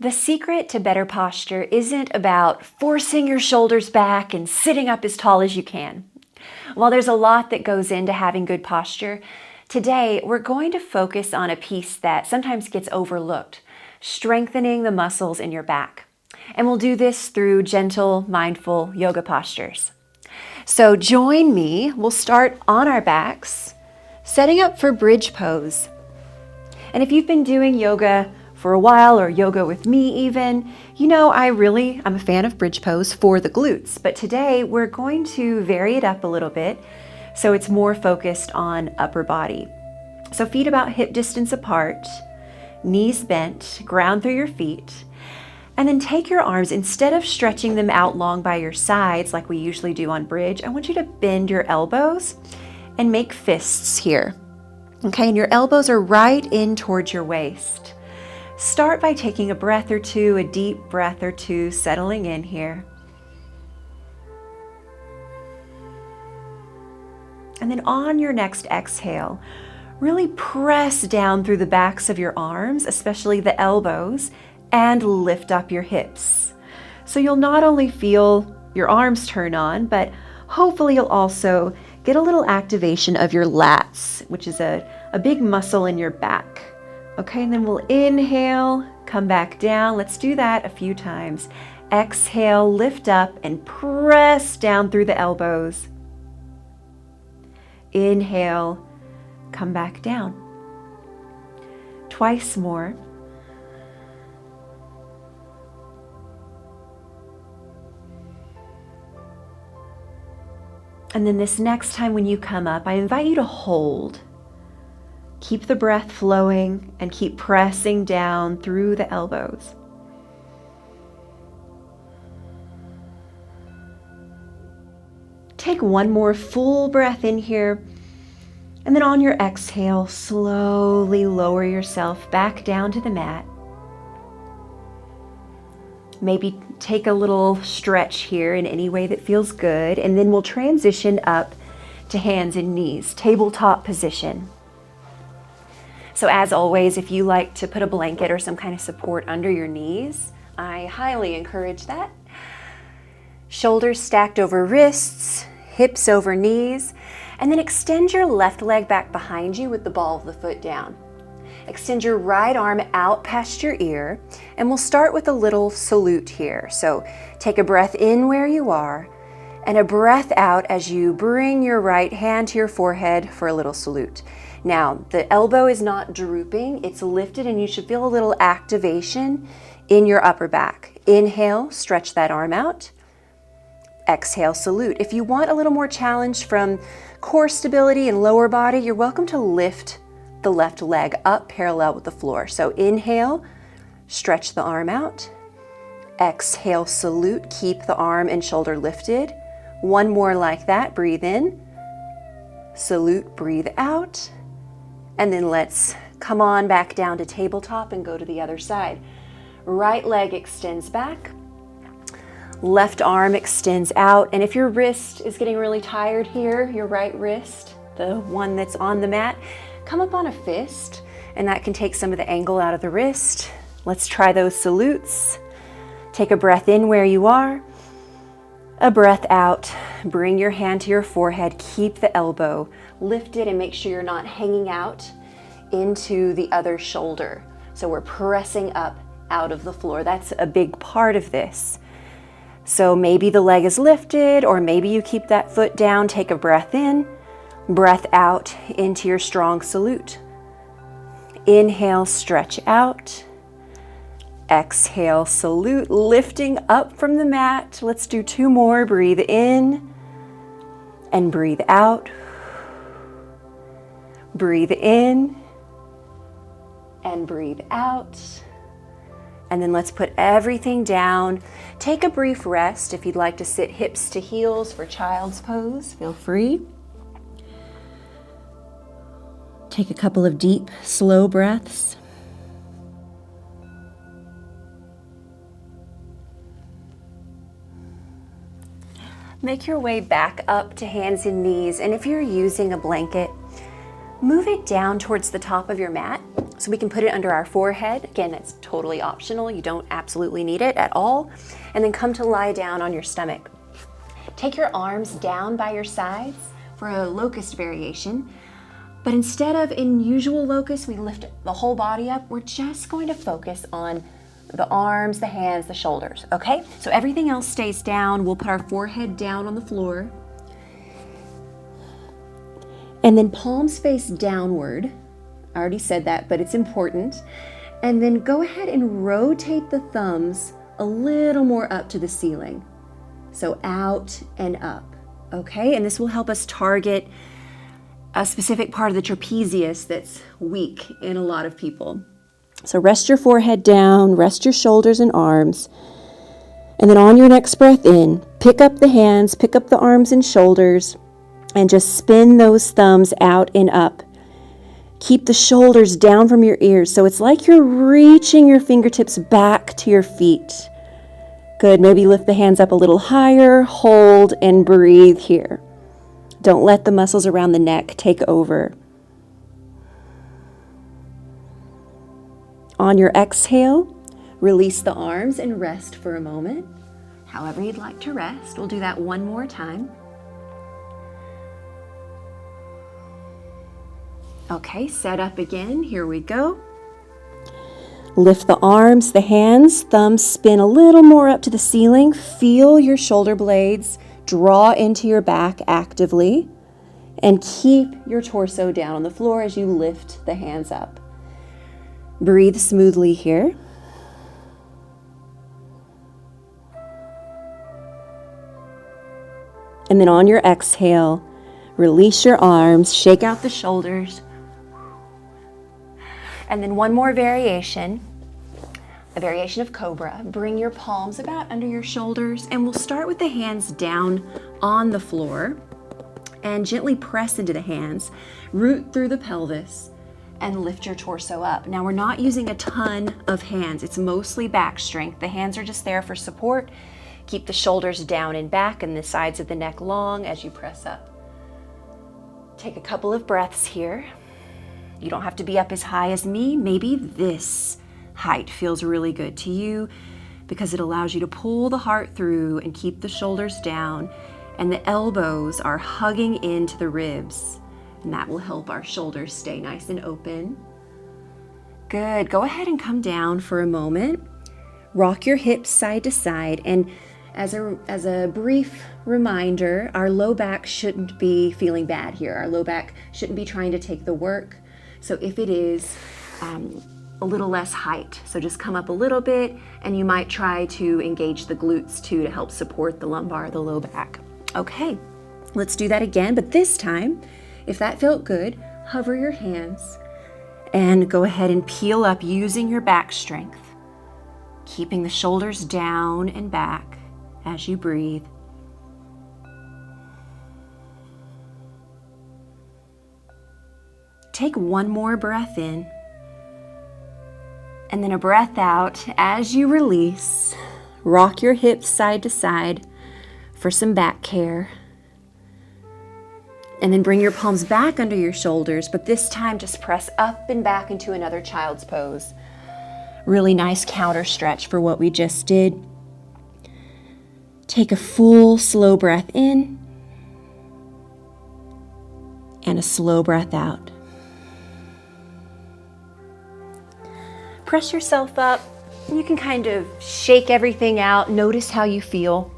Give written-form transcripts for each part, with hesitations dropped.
The secret to better posture isn't about forcing your shoulders back and sitting up as tall as you can. While there's a lot that goes into having good posture, today we're going to focus on a piece that sometimes gets overlooked, strengthening the muscles in your back. And we'll do this through gentle, mindful yoga postures. So join me. We'll start on our backs, setting up for bridge pose. And if you've been doing yoga for a while, or yoga with me even, you know I'm a fan of bridge pose for the glutes, but today we're going to vary it up a little bit so it's more focused on upper body. So feet about hip distance apart, knees bent, ground through your feet, and then take your arms, instead of stretching them out long by your sides like we usually do on bridge, I want you to bend your elbows and make fists here. Okay, and your elbows are right in towards your waist. Start by taking a breath or two, a deep breath or two, settling in here. And then on your next exhale, really press down through the backs of your arms, especially the elbows, and lift up your hips. So you'll not only feel your arms turn on, but hopefully you'll also get a little activation of your lats, which is a big muscle in your back. Okay, and then we'll inhale, come back down. Let's do that a few times. Exhale, lift up and press down through the elbows. Inhale, come back down. Twice more. And then this next time when you come up, I invite you to hold. Keep the breath flowing and keep pressing down through the elbows. Take one more full breath in here, and then on your exhale, slowly lower yourself back down to the mat. Maybe take a little stretch here in any way that feels good, and then we'll transition up to hands and knees, tabletop position. So as always, if you like to put a blanket or some kind of support under your knees, I highly encourage that. Shoulders stacked over wrists, hips over knees, and then extend your left leg back behind you with the ball of the foot down. Extend your right arm out past your ear, and we'll start with a little salute here. So take a breath in where you are, and a breath out as you bring your right hand to your forehead for a little salute. Now, the elbow is not drooping, it's lifted, and you should feel a little activation in your upper back. Inhale, stretch that arm out. Exhale, salute. If you want a little more challenge from core stability and lower body, you're welcome to lift the left leg up parallel with the floor. So inhale, stretch the arm out. Exhale, salute, keep the arm and shoulder lifted. One more like that, breathe in. Salute, breathe out. And then let's come on back down to tabletop and go to the other side. Right leg extends back. Left arm extends out. And if your wrist is getting really tired here, your right wrist, the one that's on the mat, come up on a fist, and that can take some of the angle out of the wrist. Let's try those salutes. Take a breath in where you are. A breath out. Bring your hand to your forehead. Keep the elbow lifted and make sure you're not hanging out into the other shoulder. So we're pressing up out of the floor. That's a big part of this. So maybe the leg is lifted, or maybe you keep that foot down. Take a breath in, breath out into your strong salute. Inhale, stretch out. Exhale, salute, lifting up from the mat. Let's do two more. Breathe in and breathe out. Breathe in and breathe out. And then let's put everything down. Take a brief rest. If you'd like to sit hips to heels for child's pose, feel free. Take a couple of deep, slow breaths. Make your way back up to hands and knees, and if you're using a blanket, move it down towards the top of your mat So we can put it under our forehead. Again, that's totally optional. You don't absolutely need it at all. And then come to lie down on your stomach. Take your arms down by your sides for a locust variation. But instead of in usual locust, we lift the whole body up. We're just going to focus on the arms, the hands, the shoulders, okay? So everything else stays down. We'll put our forehead down on the floor. And then palms face downward. I already said that, but it's important. And then go ahead and rotate the thumbs a little more up to the ceiling. So out and up, okay? And this will help us target a specific part of the trapezius that's weak in a lot of people. So rest your forehead down, rest your shoulders and arms. And then on your next breath in, pick up the hands, pick up the arms and shoulders, and just spin those thumbs out and up. Keep the shoulders down from your ears. So it's like you're reaching your fingertips back to your feet. Good. Maybe lift the hands up a little higher, hold, and breathe here. Don't let the muscles around the neck take over. On your exhale, release the arms and rest for a moment. However you'd like to rest. We'll do that one more time. Okay, set up again. Here we go. Lift the arms, the hands, thumbs spin a little more up to the ceiling. Feel your shoulder blades draw into your back actively. And keep your torso down on the floor as you lift the hands up. Breathe smoothly here. And then on your exhale, release your arms, shake out the shoulders. And then one more variation, a variation of Cobra. Bring your palms about under your shoulders, and we'll start with the hands down on the floor and gently press into the hands, root through the pelvis, and lift your torso up. Now we're not using a ton of hands. It's mostly back strength. The hands are just there for support. Keep the shoulders down and back and the sides of the neck long as you press up. Take a couple of breaths here. You don't have to be up as high as me. Maybe this height feels really good to you because it allows you to pull the heart through and keep the shoulders down, and the elbows are hugging into the ribs, and that will help our shoulders stay nice and open. Good. Go ahead and come down for a moment. Rock your hips side to side, and as a brief reminder, our low back shouldn't be feeling bad here. Our low back shouldn't be trying to take the work. So if it is a little less height, so just come up a little bit, and you might try to engage the glutes too to help support the lumbar, the low back. Okay, let's do that again, but this time, if that felt good, hover your hands and go ahead and peel up using your back strength, keeping the shoulders down and back as you breathe. Take one more breath in, and then a breath out as you release. Rock your hips side to side for some back care. And then bring your palms back under your shoulders, but this time just press up and back into another child's pose. Really nice counter stretch for what we just did. Take a full, slow breath in and a slow breath out. Press yourself up. You can kind of shake everything out. Notice how you feel.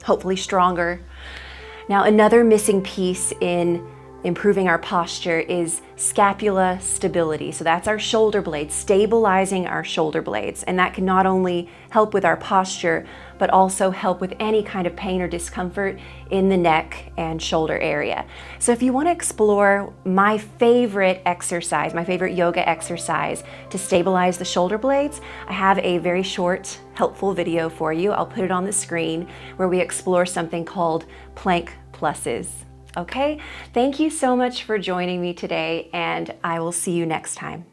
Hopefully stronger. Now, another missing piece in improving our posture is scapula stability. So that's our shoulder blades, stabilizing our shoulder blades. And that can not only help with our posture, but also help with any kind of pain or discomfort in the neck and shoulder area. So if you want to explore my favorite exercise, my favorite yoga exercise to stabilize the shoulder blades, I have a very short, helpful video for you. I'll put it on the screen where we explore something called plank pluses. Okay, thank you so much for joining me today, and I will see you next time.